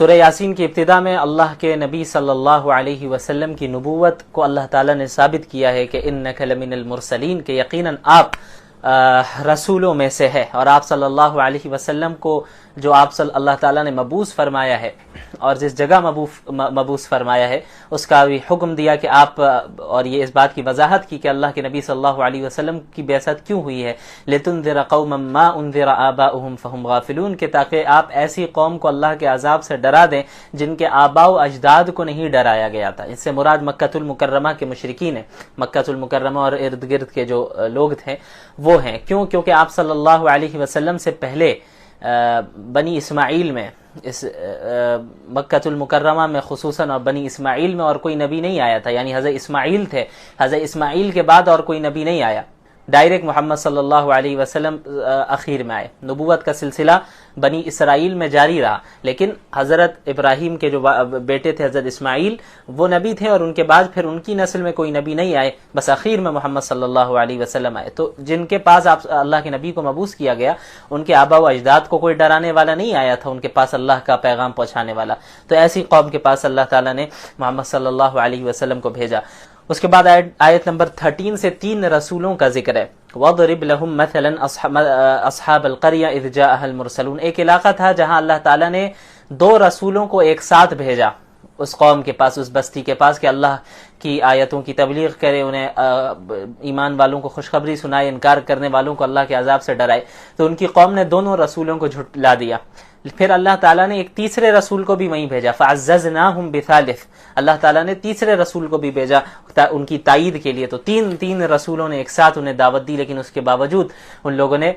سورہ یاسین کی ابتدا میں اللہ کے نبی صلی اللہ علیہ وسلم کی نبوت کو اللہ تعالیٰ نے ثابت کیا ہے کہ انک لمن المرسلین، کہ یقیناً آپ رسولوں میں سے ہے، اور آپ صلی اللہ علیہ وسلم کو جو آپ صلی اللہ تعالیٰ نے مبعوث فرمایا ہے اور جس جگہ مبعوث فرمایا ہے اس کا بھی حکم دیا کہ آپ، اور یہ اس بات کی وضاحت کی کہ اللہ کے نبی صلی اللہ علیہ وسلم کی بعثت کیوں ہوئی ہے، لِتُنذِرَ قَوْمًا مَّا أُنذِرَ آبَاؤُهُمْ فَهُمْ غَافِلُونَ، کہ تاکہ آپ ایسی قوم کو اللہ کے عذاب سے ڈرا دیں جن کے آباء و اجداد کو نہیں ڈرایا گیا تھا۔ اس سے مراد مکہ المکرمہ کے مشرکین ہیں، مکہ المکرمہ اور ارد گرد کے جو لوگ تھے وہ ہیں۔ کیوں؟ کیونکہ آپ صلی اللہ علیہ وسلم سے پہلے بنی اسماعیل میں، اس مکہ المکرمہ میں خصوصاً اور بنی اسماعیل میں اور کوئی نبی نہیں آیا تھا، یعنی حضرت اسماعیل تھے، حضرت اسماعیل کے بعد اور کوئی نبی نہیں آیا، ڈائریکٹ محمد صلی اللہ علیہ وسلم اخیر میں آئے۔ نبوت کا سلسلہ بنی اسرائیل میں جاری رہا، لیکن حضرت ابراہیم کے جو بیٹے تھے حضرت اسماعیل وہ نبی تھے، اور ان کے بعد پھر ان کی نسل میں کوئی نبی نہیں آئے، بس اخیر میں محمد صلی اللہ علیہ وسلم آئے۔ تو جن کے پاس آپ اللہ کے نبی کو مبعوث کیا گیا ان کے آباء و اجداد کو کوئی ڈرانے والا نہیں آیا تھا، ان کے پاس اللہ کا پیغام پہنچانے والا، تو ایسی قوم کے پاس اللہ تعالیٰ نے محمد صلی اللہ علیہ وسلم کو بھیجا۔ اس کے بعد آیت نمبر 13 سے 3 رسولوں کا ذکر ہے۔ وَضْرِبْ لَهُمْ مَثَلًا أَصْحَابَ الْقَرْيَةِ إِذْ جَاءَهَا الْمُرْسَلُونَ، ایک علاقہ تھا جہاں اللہ تعالیٰ نے 2 رسولوں کو ایک ساتھ بھیجا اس قوم کے پاس، اس بستی کے پاس، کہ اللہ کی آیتوں کی تبلیغ کرے، انہیں ایمان والوں کو خوشخبری سنائے، انکار کرنے والوں کو اللہ کے عذاب سے ڈرائے۔ تو ان کی قوم نے دونوں رسولوں کو جھٹلا دیا۔ پھر اللہ تعالیٰ نے ایک تیسرے رسول کو بھی وہیں بھیجا، فَعَزَّزْنَاهُمْ بِثَالِثٍ، اللہ تعالیٰ نے تیسرے رسول کو بھی بھیجا ان کی تائید کے لیے۔ تو تین رسولوں نے ایک ساتھ انہیں دعوت دی، لیکن اس کے باوجود ان لوگوں نے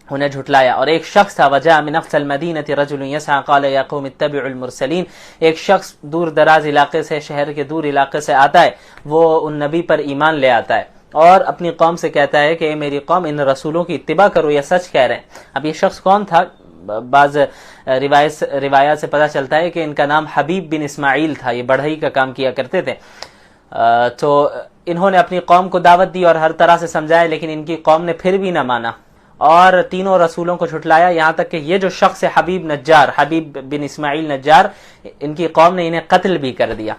انہیں جھٹلایا۔ اور ایک شخص تھا، وجاء من اقصى المدينة رجل يسعى قال يا قوم اتبعوا المرسلين، ایک شخص دور دراز علاقے سے، شہر کے دور علاقے سے آتا ہے، وہ ان نبی پر ایمان لے آتا ہے اور اپنی قوم سے کہتا ہے کہ اے میری قوم، ان رسولوں کی اتباع کرو، یہ سچ کہہ رہے ہیں۔ اب یہ شخص کون تھا؟ بعض روایات سے پتہ چلتا ہے کہ ان کا نام حبیب بن اسماعیل تھا، یہ بڑھئی کا کام کیا کرتے تھے۔ تو انہوں نے اپنی قوم کو دعوت دی اور ہر طرح سے سمجھایا، لیکن ان کی قوم نے پھر بھی نہ مانا اور تینوں رسولوں کو جھٹلایا، یہاں تک کہ یہ جو شخص ہے حبیب بن اسماعیل نجار، ان کی قوم نے انہیں قتل بھی کر دیا۔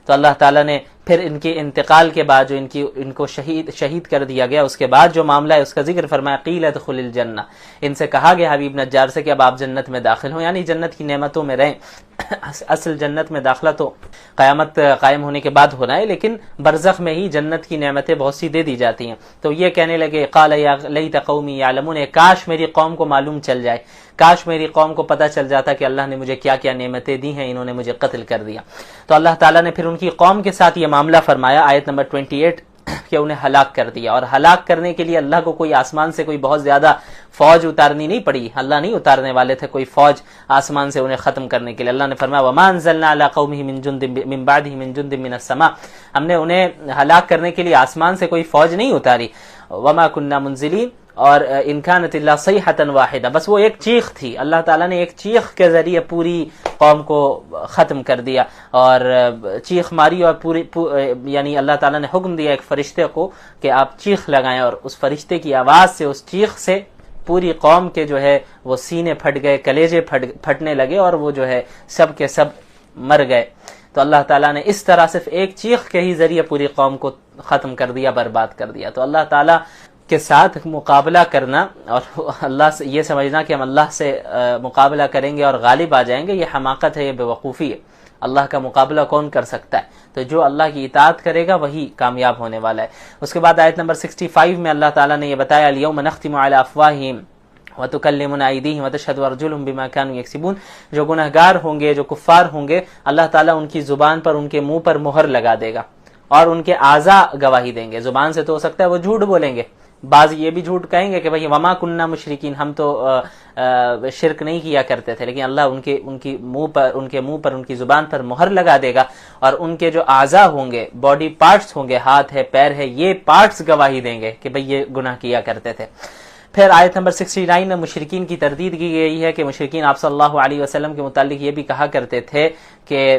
تو اللہ تعالیٰ نے پھر ان کے انتقال کے بعد جو ان کو شہید کر دیا گیا، اس کے بعد جو معاملہ ہے اس کا ذکر فرمایا، قیل ادخل الجنہ، ان سے کہا گیا حبیب نجار سے کہ اب آپ جنت میں داخل ہوں، یعنی جنت کی نعمتوں میں رہیں۔ اصل جنت میں داخلہ تو قیامت قائم ہونے کے بعد ہونا ہے، لیکن برزخ میں ہی جنت کی نعمتیں بہت سی دے دی جاتی ہیں۔ تو یہ کہنے لگے، قال یا لیت قومی یعلمون، کاش میری قوم کو معلوم چل جائے، کاش میری قوم کو پتہ چل جاتا کہ اللہ نے مجھے کیا کیا نعمتیں دی ہیں، انہوں نے مجھے قتل کر دیا۔ تو اللہ تعالیٰ نے پھر ان کی قوم کے ساتھ یہ معاملہ فرمایا، آیت نمبر 28، کہ انہیں ہلاک کر دیا۔ اور ہلاک کرنے کے لیے اللہ کو کوئی آسمان سے کوئی بہت زیادہ فوج اتارنی نہیں پڑی، اللہ نہیں اتارنے والے تھے کوئی فوج آسمان سے انہیں ختم کرنے کے لیے۔ اللہ نے فرمایا وَمَا أَنزَلْنَا عَلَىٰ قَوْمِهِ مِن بَعْدِهِ مِن جُندٍ مِّنَ السَّمَاءِ، ہم نے انہیں ہلاک کرنے کے لیے آسمان سے کوئی فوج نہیں اتاری۔ وَمَا كُنَّا مُنزِلِينَ، اور إِن كَانَتْ إِلَّا صَيْحَةً وَاحِدَةً، بس وہ ایک چیخ تھی، اللہ تعالیٰ نے ایک چیخ کے ذریعے پوری قوم کو ختم کر دیا، اور چیخ ماری، اور یعنی اللہ تعالیٰ نے حکم دیا ایک فرشتے کو کہ آپ چیخ لگائیں، اور اس فرشتے کی آواز سے، اس چیخ سے پوری قوم کے جو ہے وہ سینے پھٹ گئے، کلیجے پھٹنے لگے، اور وہ جو ہے سب کے سب مر گئے۔ تو اللہ تعالیٰ نے اس طرح صرف ایک چیخ کے ہی ذریعے پوری قوم کو ختم کر دیا، برباد کر دیا۔ تو اللہ تعالیٰ کے ساتھ مقابلہ کرنا اور اللہ سے یہ سمجھنا کہ ہم اللہ سے مقابلہ کریں گے اور غالب آ جائیں گے، یہ حماقت ہے، یہ بے وقوفی ہے۔ اللہ کا مقابلہ کون کر سکتا ہے؟ تو جو اللہ کی اطاعت کرے گا وہی کامیاب ہونے والا ہے۔ اس کے بعد آیت نمبر 65 میں اللہ تعالیٰ نے یہ بتایا، اليوم نختم علی افواہہم وتکلمنا ایدیہم وتشہد ارجلہم بما کانوا یکسبون، جو گنہگار ہوں گے، جو کفار ہوں گے، اللہ تعالیٰ ان کی زبان پر، ان کے منہ پر مہر لگا دے گا، اور ان کے اعضاء گواہی دیں گے۔ زبان سے تو ہو سکتا ہے وہ جھوٹ بولیں گے، بعض یہ بھی جھوٹ کہیں گے کہ بھئی وما کننا مشرکین، ہم تو شرک نہیں کیا کرتے تھے، لیکن اللہ ان کے منہ پر ان کی زبان پر مہر لگا دے گا، اور ان کے جو اعضاء ہوں گے، باڈی پارٹس ہوں گے، ہاتھ ہے، پیر ہے، یہ پارٹس گواہی دیں گے کہ بھئی یہ گناہ کیا کرتے تھے۔ پھر آیت نمبر 69 میں مشرکین کی تردید کی گئی ہے کہ مشرکین آپ صلی اللہ علیہ وسلم کے متعلق یہ بھی کہا کرتے تھے کہ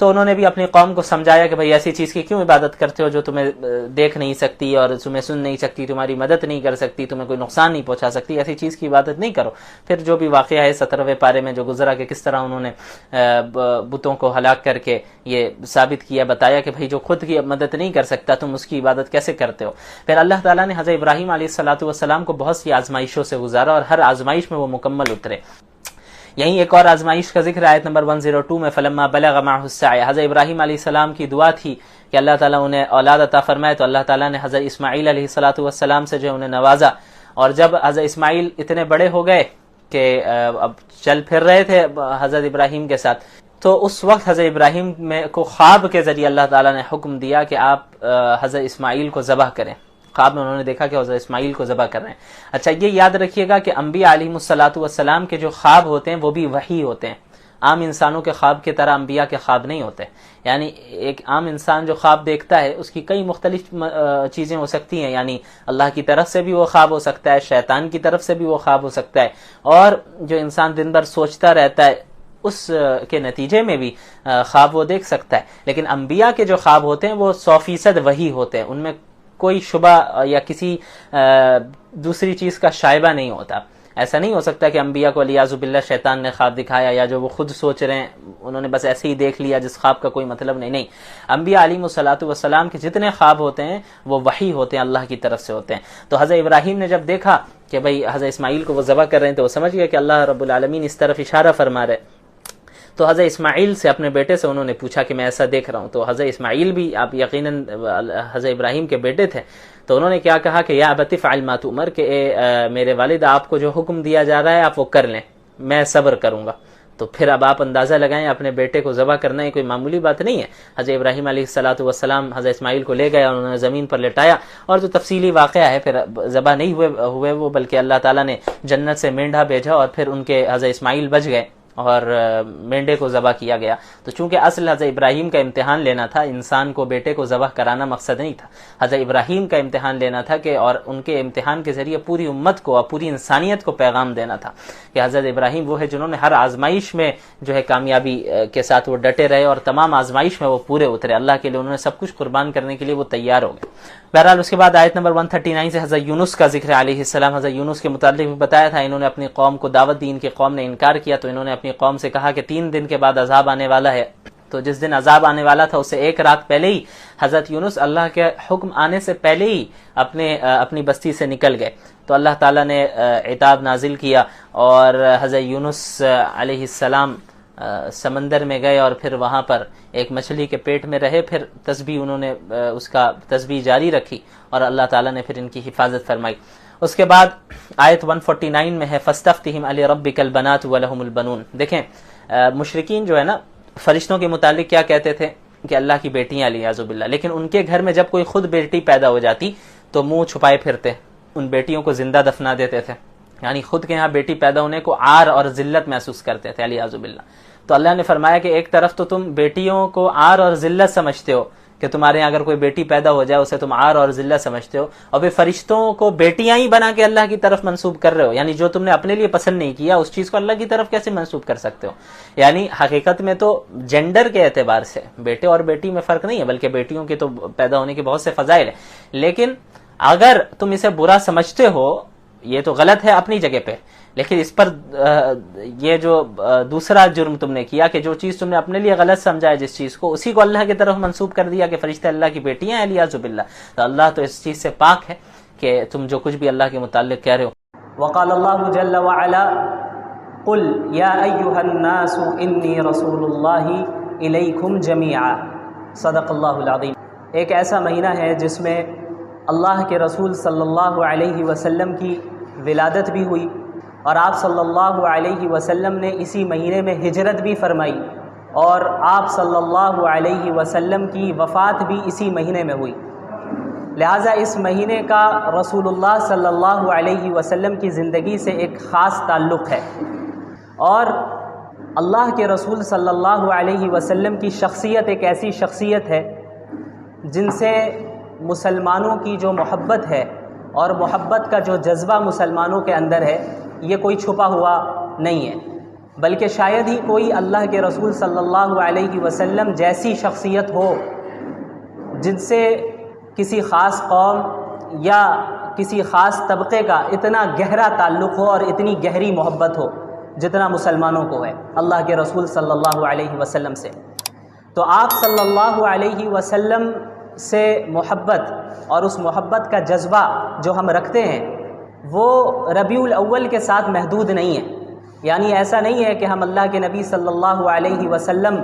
تو انہوں نے بھی اپنی قوم کو سمجھایا کہ بھئی ایسی چیز کی کیوں عبادت کرتے ہو جو تمہیں دیکھ نہیں سکتی اور تمہیں سن نہیں سکتی، تمہاری مدد نہیں کر سکتی، تمہیں کوئی نقصان نہیں پہنچا سکتی، ایسی چیز کی عبادت نہیں کرو۔ پھر جو بھی واقعہ ہے 17ویں پارے میں جو گزرا کہ کس طرح انہوں نے بتوں کو ہلاک کر کے یہ ثابت کیا، بتایا کہ بھئی جو خود کی مدد نہیں کر سکتا تم اس کی عبادت کیسے کرتے ہو۔ پھر اللہ تعالیٰ نے حضرت ابراہیم علیہ السلام کو بہت سی آزمائشوں سے گزارا اور ہر آزمائش میں وہ مکمل اترے۔ یہیں ایک اور آزمائش کا ذکر آیت نمبر 102 میں فلما بلغ معه السعی، حضرت ابراہیم علیہ السلام کی دعا تھی کہ اللہ تعالیٰ انہیں اولاد عطا فرمائے، تو اللہ تعالیٰ نے حضرت اسماعیل علیہ السلام سے جو انہیں نوازا، اور جب حضرت اسماعیل اتنے بڑے ہو گئے کہ اب چل پھر رہے تھے حضرت ابراہیم کے ساتھ، تو اس وقت حضرت ابراہیم کو خواب کے ذریعے اللہ تعالیٰ نے حکم دیا کہ آپ حضرت اسماعیل کو ذبح کریں۔ خواب میں انہوں نے دیکھا کہ حضرت اسماعیل کو ذبح کر رہے ہیں۔ اچھا یہ یاد رکھیے گا کہ انبیاء علیہم السلام کے جو خواب ہوتے ہیں وہ بھی وحی ہوتے ہیں، عام انسانوں کے خواب کی طرح انبیاء کے خواب نہیں ہوتے۔ یعنی ایک عام انسان جو خواب دیکھتا ہے اس کی کئی مختلف چیزیں ہو سکتی ہیں، یعنی اللہ کی طرف سے بھی وہ خواب ہو سکتا ہے، شیطان کی طرف سے بھی وہ خواب ہو سکتا ہے، اور جو انسان دن بھر سوچتا رہتا ہے اس کے نتیجے میں بھی خواب وہ دیکھ سکتا ہے۔ لیکن انبیاء کے جو خواب ہوتے ہیں وہ 100% وحی ہوتے ہیں، ان میں کوئی شبہ یا کسی دوسری چیز کا شائبہ نہیں ہوتا۔ ایسا نہیں ہو سکتا کہ انبیاء کو علیاذ باللہ شیطان نے خواب دکھایا یا جو وہ خود سوچ رہے ہیں انہوں نے بس ایسے ہی دیکھ لیا جس خواب کا کوئی مطلب نہیں۔ انبیاء علیہم السلام کے جتنے خواب ہوتے ہیں وہ وحی ہوتے ہیں، اللہ کی طرف سے ہوتے ہیں۔ تو حضرت ابراہیم نے جب دیکھا کہ بھئی حضرت اسماعیل کو وہ ذبح کر رہے ہیں تو وہ سمجھ گیا کہ اللہ رب العالمین اس طرف اشارہ فرما رہے، تو حضرت اسماعیل سے اپنے بیٹے سے انہوں نے پوچھا کہ میں ایسا دیکھ رہا ہوں۔ تو حضرت اسماعیل بھی آپ یقیناً حضرت ابراہیم کے بیٹے تھے، تو انہوں نے کیا کہا کہ یا ابت افعل ما تؤمر، کہ میرے والد آپ کو جو حکم دیا جا رہا ہے آپ وہ کر لیں، میں صبر کروں گا۔ تو پھر اب آپ اندازہ لگائیں اپنے بیٹے کو ذبح کرنا یہ کوئی معمولی بات نہیں ہے۔ حضرت ابراہیم علیہ السلام حضرت اسماعیل کو لے گئے اور انہوں نے زمین پر لٹایا، اور جو تفصیلی واقعہ ہے پھر ذبح نہیں ہوئے وہ، بلکہ اللہ تعالیٰ نے جنت سے مینڈھا بھیجا اور پھر ان کے حضرت اسماعیل بچ گئے اور مینڈے کو ذبح کیا گیا۔ تو چونکہ اصل حضرت ابراہیم کا امتحان لینا تھا، انسان کو بیٹے کو ذبح کرانا مقصد نہیں تھا، حضرت ابراہیم کا امتحان لینا تھا کہ اور ان کے امتحان کے ذریعے پوری امت کو اور پوری انسانیت کو پیغام دینا تھا کہ حضرت ابراہیم وہ ہے جنہوں نے ہر آزمائش میں جو ہے کامیابی کے ساتھ وہ ڈٹے رہے اور تمام آزمائش میں وہ پورے اترے، اللہ کے لیے انہوں نے سب کچھ قربان کرنے کے لیے وہ تیار ہو گئے۔ بہرحال اس کے بعد آیت نمبر 139 سے حضرت یونس کا ذکر علیہ السلام، حضرت یونس کے متعلق بھی بتایا تھا، انہوں نے اپنی قوم کو دعوت دی، ان کی قوم نے انکار کیا، تو انہوں نے اپنی قوم سے کہا کہ 3 دن کے بعد عذاب آنے والا ہے۔ تو جس دن عذاب آنے والا تھا اس سے 1 رات پہلے ہی حضرت یونس اللہ کے حکم آنے سے پہلے ہی اپنی بستی سے نکل گئے، تو اللہ تعالیٰ نے عتاب نازل کیا اور حضرت یونس علیہ السلام سمندر میں گئے اور پھر وہاں پر ایک مچھلی کے پیٹ میں رہے، پھر تسبیح انہوں نے اس کا تسبیح جاری رکھی اور اللہ تعالیٰ نے پھر ان کی حفاظت فرمائی۔ اس کے بعد آیت 149 میں ہے فاستفتہم لربک البنات ولہم البنون۔ دیکھیں مشرکین جو ہے نا فرشتوں کے متعلق کیا کہتے تھے کہ اللہ کی بیٹیاں علیاذ باللہ، لیکن ان کے گھر میں جب کوئی خود بیٹی پیدا ہو جاتی تو منہ چھپائے پھرتے، ان بیٹیوں کو زندہ دفنا دیتے تھے، یعنی خود کے یہاں بیٹی پیدا ہونے کو عار اور ذلت محسوس کرتے تھے علیاذ باللہ۔ تو اللہ نے فرمایا کہ ایک طرف تو تم بیٹیوں کو عار اور ذلت سمجھتے ہو کہ تمہارے یہاں اگر کوئی بیٹی پیدا ہو جائے اسے تم عار اور ذلت سمجھتے ہو، اور پھر فرشتوں کو بیٹیاں ہی بنا کے اللہ کی طرف منسوب کر رہے ہو، یعنی جو تم نے اپنے لیے پسند نہیں کیا اس چیز کو اللہ کی طرف کیسے منسوب کر سکتے ہو؟ یعنی حقیقت میں تو جینڈر کے اعتبار سے بیٹے اور بیٹی میں فرق نہیں ہے، بلکہ بیٹیوں کے تو پیدا ہونے کے بہت سے فضائل ہیں، لیکن اگر تم اسے برا سمجھتے ہو یہ تو غلط ہے اپنی جگہ پہ، لیکن اس پر یہ جو دوسرا جرم تم نے کیا کہ جو چیز تم نے اپنے لیے غلط سمجھا ہے جس چیز کو، اسی کو اللہ کی طرف منسوب کر دیا کہ فرشتے اللہ کی بیٹیاں ہیں علیاذ باللہ، تو اللہ تو اس چیز سے پاک ہے کہ تم جو کچھ بھی اللہ کے متعلق کہہ رہے ہو۔ وقال اللہ جل وعلا قل یا ایھا الناس انی رسول اللہ الیکم جمیعا، صدق اللہ العظیم۔ ایک ایسا مہینہ ہے جس میں اللہ کے رسول صلی اللہ علیہ وسلم کی ولادت بھی ہوئی، اور آپ صلی اللہ علیہ وسلم نے اسی مہینے میں ہجرت بھی فرمائی، اور آپ صلی اللہ علیہ وسلم کی وفات بھی اسی مہینے میں ہوئی، لہٰذا اس مہینے کا رسول اللہ صلی اللہ علیہ وسلم کی زندگی سے ایک خاص تعلق ہے، اور اللہ کے رسول صلی اللہ علیہ وسلم کی شخصیت ایک ایسی شخصیت ہے جن سے مسلمانوں کی جو محبت ہے اور محبت کا جو جذبہ مسلمانوں کے اندر ہے یہ کوئی چھپا ہوا نہیں ہے۔ بلکہ شاید ہی کوئی اللہ کے رسول صلی اللہ علیہ وسلم جیسی شخصیت ہو جن سے کسی خاص قوم یا کسی خاص طبقے کا اتنا گہرا تعلق ہو اور اتنی گہری محبت ہو جتنا مسلمانوں کو ہے اللہ کے رسول صلی اللہ علیہ وسلم سے۔ تو آپ صلی اللہ علیہ وسلم سے محبت اور اس محبت کا جذبہ جو ہم رکھتے ہیں وہ ربیع الاول کے ساتھ محدود نہیں ہے، یعنی ایسا نہیں ہے کہ ہم اللہ کے نبی صلی اللہ علیہ وسلم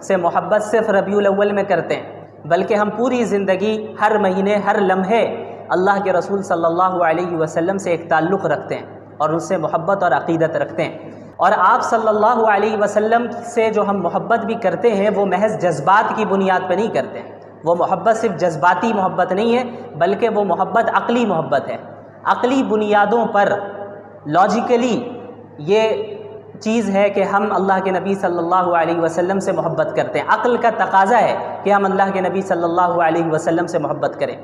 سے محبت صرف ربیع الاول میں کرتے ہیں، بلکہ ہم پوری زندگی ہر مہینے ہر لمحے اللہ کے رسول صلی اللہ علیہ وسلم سے ایک تعلق رکھتے ہیں اور ان سے محبت اور عقیدت رکھتے ہیں۔ اور آپ صلی اللہ علیہ وسلم سے جو ہم محبت بھی کرتے ہیں وہ محض جذبات کی بنیاد پہ نہیں کرتے ہیں، وہ محبت صرف جذباتی محبت نہیں ہے بلکہ وہ محبت عقلی محبت ہے۔ عقلی بنیادوں پر لاجیکلی یہ چیز ہے کہ ہم اللہ کے نبی صلی اللہ علیہ وسلم سے محبت کرتے ہیں، عقل کا تقاضا ہے کہ ہم اللہ کے نبی صلی اللہ علیہ وسلم سے محبت کریں۔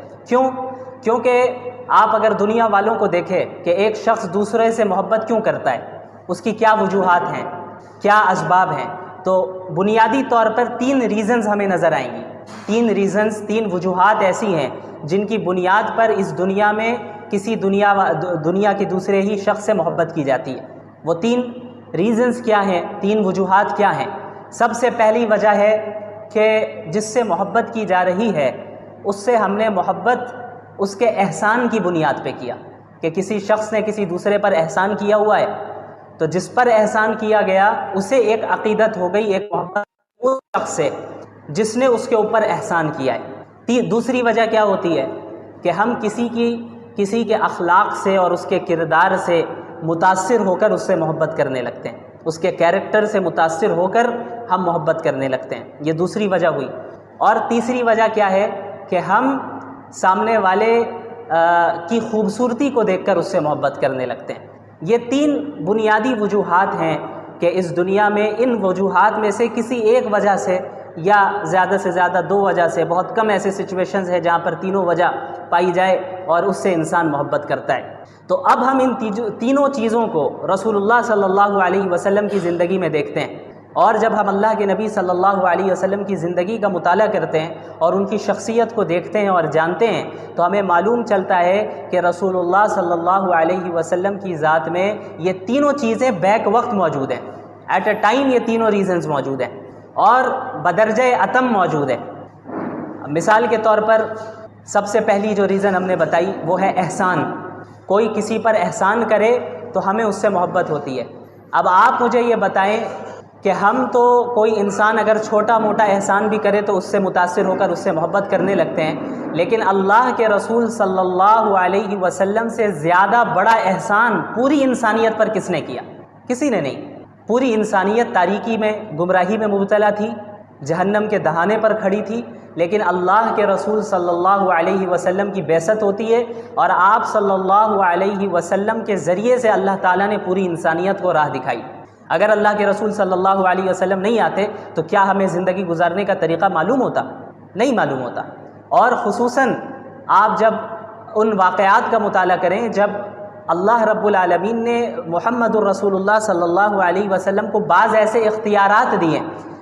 کیونکہ آپ اگر دنیا والوں کو دیکھیں کہ ایک شخص دوسرے سے محبت کیوں کرتا ہے، اس کی کیا وجوہات ہیں، کیا اسباب ہیں، تو بنیادی طور پر 3 ریزنز ہمیں نظر آئیں گی۔ 3 وجوہات ایسی ہیں جن کی بنیاد پر اس دنیا میں کسی دنیا کی دوسرے ہی شخص سے محبت کی جاتی ہے۔ وہ 3 ریزنز کیا ہیں، 3 وجوہات کیا ہیں؟ سب سے پہلی وجہ ہے کہ جس سے محبت کی جا رہی ہے اس سے ہم نے محبت اس کے احسان کی بنیاد پہ کیا، کہ کسی شخص نے کسی دوسرے پر احسان کیا ہوا ہے تو جس پر احسان کیا گیا اسے ایک عقیدت ہو گئی، ایک محبت اس شخص سے جس نے اس کے اوپر احسان کیا ہے۔ دوسری وجہ کیا ہوتی ہے کہ ہم کسی کے اخلاق سے اور اس کے کردار سے متاثر ہو کر اس سے محبت کرنے لگتے ہیں، اس کے کیریکٹر سے متاثر ہو کر ہم محبت کرنے لگتے ہیں، یہ دوسری وجہ ہوئی۔ اور تیسری وجہ کیا ہے کہ ہم سامنے والے کی خوبصورتی کو دیکھ کر اس سے محبت کرنے لگتے ہیں۔ یہ 3 بنیادی وجوہات ہیں کہ اس دنیا میں ان وجوہات میں سے کسی ایک وجہ سے یا زیادہ سے زیادہ 2 وجہ سے، بہت کم ایسے سچویشنز ہیں جہاں پر تینوں وجہ پائی جائے اور اس سے انسان محبت کرتا ہے۔ تو اب ہم ان تینوں چیزوں کو رسول اللہ صلی اللہ علیہ وسلم کی زندگی میں دیکھتے ہیں، اور جب ہم اللہ کے نبی صلی اللہ علیہ وسلم کی زندگی کا مطالعہ کرتے ہیں اور ان کی شخصیت کو دیکھتے ہیں اور جانتے ہیں تو ہمیں معلوم چلتا ہے کہ رسول اللہ صلی اللہ علیہ وسلم کی ذات میں یہ تینوں چیزیں بیک وقت موجود ہیں، ایٹ اے ٹائم یہ تینوں ریزنز موجود ہیں اور بدرجہ اتم موجود ہے۔ مثال کے طور پر سب سے پہلی جو ریزن ہم نے بتائی وہ ہے احسان۔ کوئی کسی پر احسان کرے تو ہمیں اس سے محبت ہوتی ہے۔ اب آپ مجھے یہ بتائیں کہ ہم تو کوئی انسان اگر چھوٹا موٹا احسان بھی کرے تو اس سے متاثر ہو کر اس سے محبت کرنے لگتے ہیں، لیکن اللہ کے رسول صلی اللہ علیہ وسلم سے زیادہ بڑا احسان پوری انسانیت پر کس نے کیا؟ کسی نے نہیں۔ پوری انسانیت تاریکی میں، گمراہی میں مبتلا تھی، جہنم کے دہانے پر کھڑی تھی، لیکن اللہ کے رسول صلی اللہ علیہ وسلم کی بعثت ہوتی ہے اور آپ صلی اللہ علیہ وسلم کے ذریعے سے اللہ تعالیٰ نے پوری انسانیت کو راہ دکھائی۔ اگر اللہ کے رسول صلی اللہ علیہ وسلم نہیں آتے تو کیا ہمیں زندگی گزارنے کا طریقہ معلوم ہوتا؟ نہیں معلوم ہوتا۔ اور خصوصاً آپ جب ان واقعات کا مطالعہ کریں جب اللہ رب العالمین نے محمد الرسول اللہ صلی اللہ علیہ وسلم کو بعض ایسے اختیارات دیے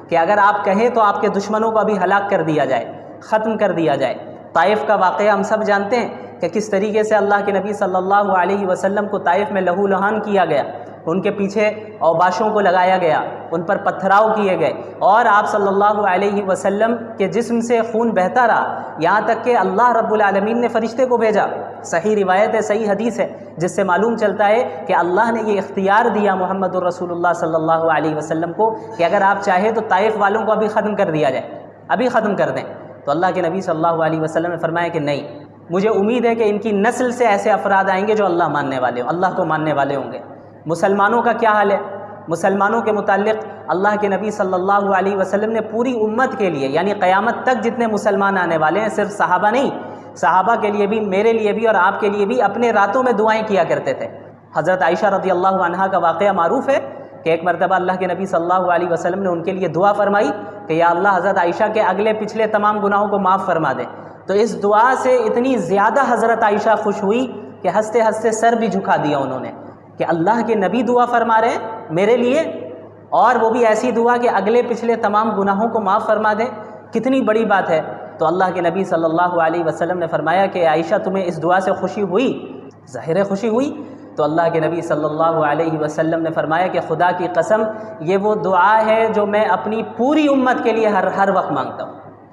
کہ اگر آپ کہیں تو آپ کے دشمنوں کو ابھی ہلاک کر دیا جائے، ختم کر دیا جائے۔ طائف کا واقعہ ہم سب جانتے ہیں کہ کس طریقے سے اللہ کے نبی صلی اللہ علیہ وسلم کو طائف میں لہو لہان کیا گیا، ان کے پیچھے اوباشوں کو لگایا گیا، ان پر پتھراؤ کیے گئے اور آپ صلی اللہ علیہ وسلم کے جسم سے خون بہتا رہا، یہاں تک کہ اللہ رب العالمین نے فرشتے کو بھیجا۔ صحیح روایت ہے، صحیح حدیث ہے، جس سے معلوم چلتا ہے کہ اللہ نے یہ اختیار دیا محمد الرسول اللہ صلی اللہ علیہ وسلم کو کہ اگر آپ چاہیں تو طائف والوں کو ابھی ختم کر دیا جائے، ابھی ختم کر دیں۔ تو اللہ کے نبی صلی اللہ علیہ وسلم نے فرمایا کہ نہیں، مجھے امید ہے کہ ان کی نسل سے ایسے افراد آئیں گے جو اللہ ماننے والے ہوں، اللہ کو ماننے والے ہوں گے۔ مسلمانوں کا کیا حال ہے؟ مسلمانوں کے متعلق اللہ کے نبی صلی اللہ علیہ وسلم نے پوری امت کے لیے، یعنی قیامت تک جتنے مسلمان آنے والے ہیں، صرف صحابہ نہیں، صحابہ کے لیے بھی، میرے لیے بھی اور آپ کے لیے بھی اپنے راتوں میں دعائیں کیا کرتے تھے۔ حضرت عائشہ رضی اللہ عنہا کا واقعہ معروف ہے کہ ایک مرتبہ اللہ کے نبی صلی اللہ علیہ وسلم نے ان کے لیے دعا فرمائی کہ یا اللہ حضرت عائشہ کے اگلے پچھلے تمام گناہوں کو معاف فرما دے۔ تو اس دعا سے اتنی زیادہ حضرت عائشہ خوش ہوئی کہ ہنستے ہنستے سر بھی جھکا دیا انہوں نے کہ اللہ کے نبی دعا فرما رہے ہیں میرے لیے، اور وہ بھی ایسی دعا کہ اگلے پچھلے تمام گناہوں کو معاف فرما دیں، کتنی بڑی بات ہے۔ تو اللہ کے نبی صلی اللہ علیہ وسلم نے فرمایا کہ عائشہ تمہیں اس دعا سے خوشی ہوئی؟ ظاہر ہے خوشی ہوئی۔ تو اللہ کے نبی صلی اللہ علیہ وسلم نے فرمایا کہ خدا کی قسم یہ وہ دعا ہے جو میں اپنی پوری امت کے لیے ہر وقت مانگتا ہوں۔